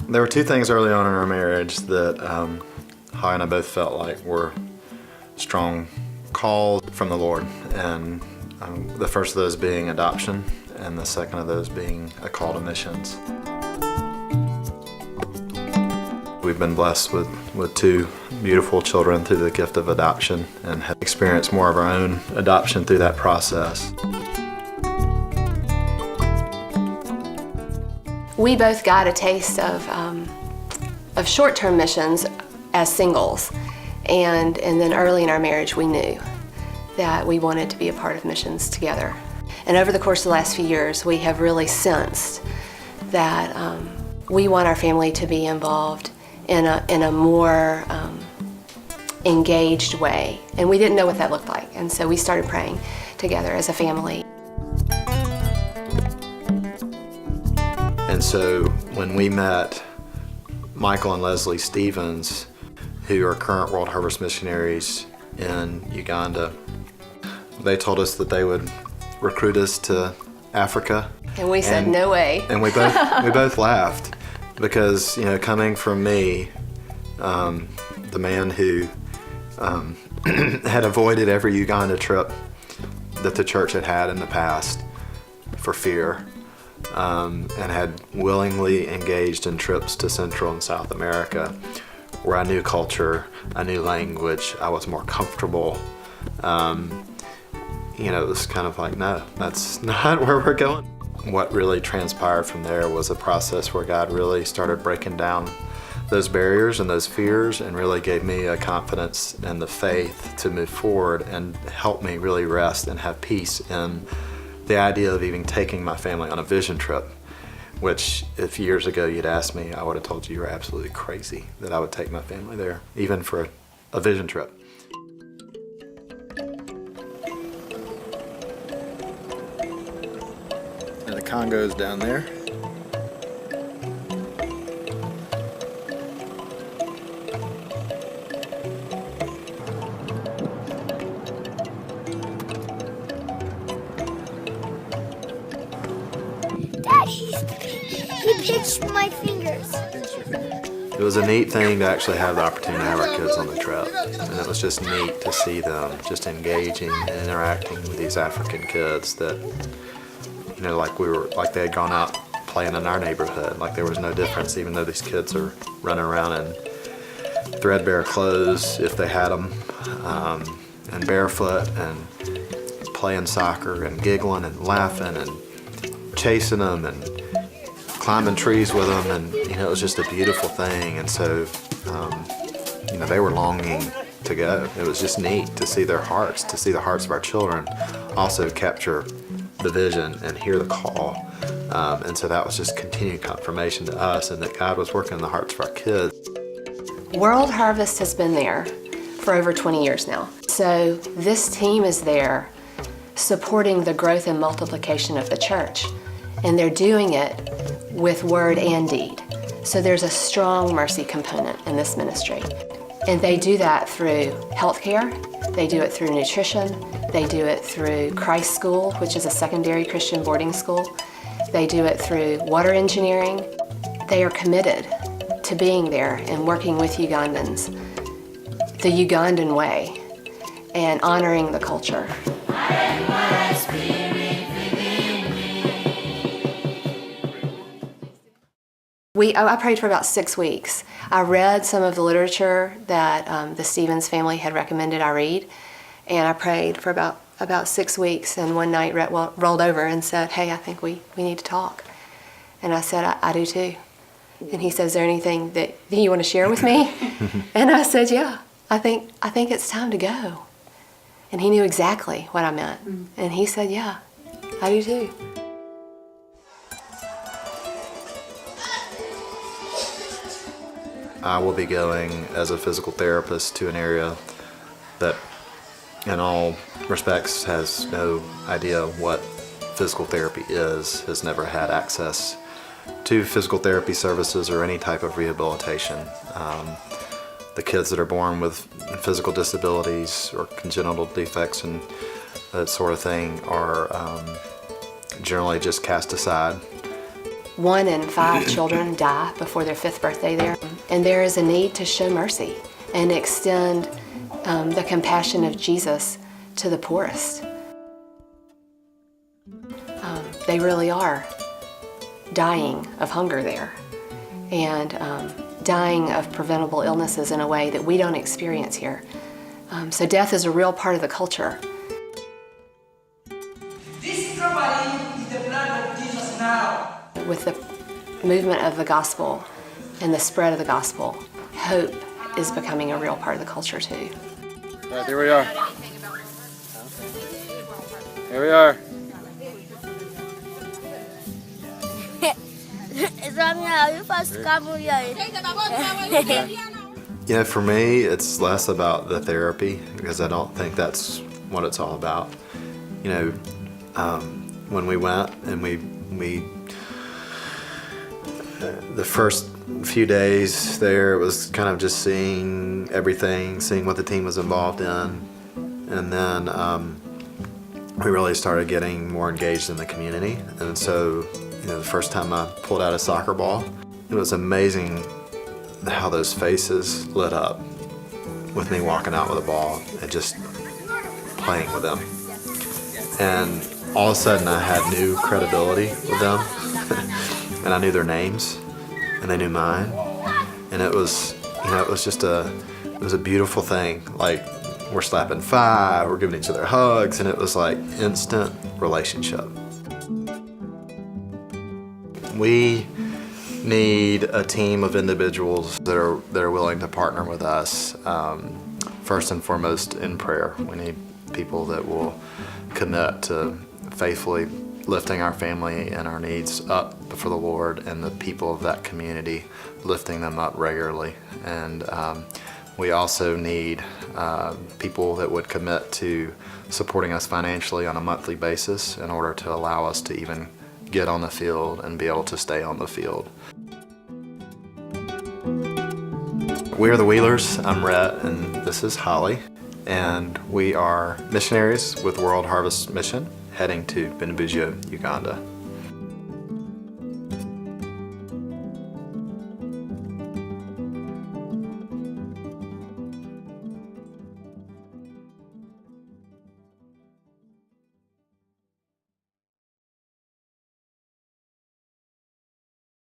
There were two things early on in our marriage that Holly and I both felt like were strong calls from the Lord. And the first of those being adoption, and the second of those being a call to missions. We've been blessed with two beautiful children through the gift of adoption and have experienced more of our own adoption through that process. We both got a taste of short-term missions as singles, and then early in our marriage we knew that we wanted to be a part of missions together. And over the course of the last few years, we have really sensed that we want our family to be involved in a more engaged way, and we didn't know what that looked like, and so we started praying together as a family. And so when we met Michael and Lesley Stevens, who are current World Harvest missionaries in Uganda, they told us that they would recruit us to Africa. And we said, no way. And we both laughed because, coming from me, the man who had avoided every Uganda trip that the church had in the past for fear, and had willingly engaged in trips to Central and South America, where I knew culture, I knew language, I was more comfortable. It was kind of like, no, that's not where we're going. What really transpired from there was a process where God really started breaking down those barriers and those fears and really gave me a confidence and the faith to move forward and help me really rest and have peace in the idea of even taking my family on a vision trip, which if years ago you'd asked me, I would have told you were absolutely crazy that I would take my family there, even for a vision trip. And the Congo's down there. Dad, he pinched my fingers. It was a neat thing to actually have the opportunity to have our kids on the trip. And it was just neat to see them just engaging and interacting with these African kids that, like they had gone out playing in our neighborhood. Like there was no difference, even though these kids are running around in threadbare clothes, if they had them, and barefoot and playing soccer and giggling and laughing and chasing them and climbing trees with them, and it was just a beautiful thing. And so they were longing to go. It was just neat to see their hearts, to see the hearts of our children also capture the vision and hear the call. And so that was just continued confirmation to us, and that God was working in the hearts of our kids. World Harvest has been there for over 20 years now. So this team is there supporting the growth and multiplication of the church. And they're doing it with word and deed. So there's a strong mercy component in this ministry. And they do that through healthcare, they do it through nutrition, they do it through Christ School, which is a secondary Christian boarding school. They do it through water engineering. They are committed to being there and working with Ugandans the Ugandan way and honoring the culture. I prayed for about 6 weeks. I read some of the literature that the Stevens family had recommended I read, and I prayed for about 6 weeks, and one night Rhett rolled over and said, "Hey, I think we need to talk." And I said, I do too. And he said, "Is there anything that you want to share with me?" And I said, "Yeah, I think it's time to go." And he knew exactly what I meant. And he said, "Yeah, I do too." I will be going as a physical therapist to an area that in all respects has no idea what physical therapy is, has never had access to physical therapy services or any type of rehabilitation. The kids that are born with physical disabilities or congenital defects and that sort of thing are generally just cast aside 1 in 5 children die before their 5th birthday there. And there is a need to show mercy and extend the compassion of Jesus to the poorest. They really are dying of hunger there and dying of preventable illnesses in a way that we don't experience here. So death is a real part of the culture. This property is the blood of Jesus now. With the movement of the gospel and the spread of the gospel, hope is becoming a real part of the culture too. All right, here we are. Here we are. Yeah, for me, it's less about the therapy because I don't think that's what it's all about. You know, when we went and we the first few days there, it was kind of just seeing everything, seeing what the team was involved in, and then we really started getting more engaged in the community. And so, you know, the first time I pulled out a soccer ball, it was amazing how those faces lit up with me walking out with a ball and just playing with them. And all of a sudden I had new credibility with them and I knew their names and they knew mine. And it was, you know, it was a beautiful thing. Like, we're slapping 5, we're giving each other hugs, and it was like instant relationship. We need a team of individuals that are willing to partner with us, first and foremost in prayer. We need people that will commit to faithfully lifting our family and our needs up before the Lord, and the people of that community, lifting them up regularly. And we also need people that would commit to supporting us financially on a monthly basis in order to allow us to even get on the field and be able to stay on the field. We are the Wheelers. I'm Rhett and this is Holly. And we are missionaries with World Harvest Mission heading to Bundibugyo, Uganda.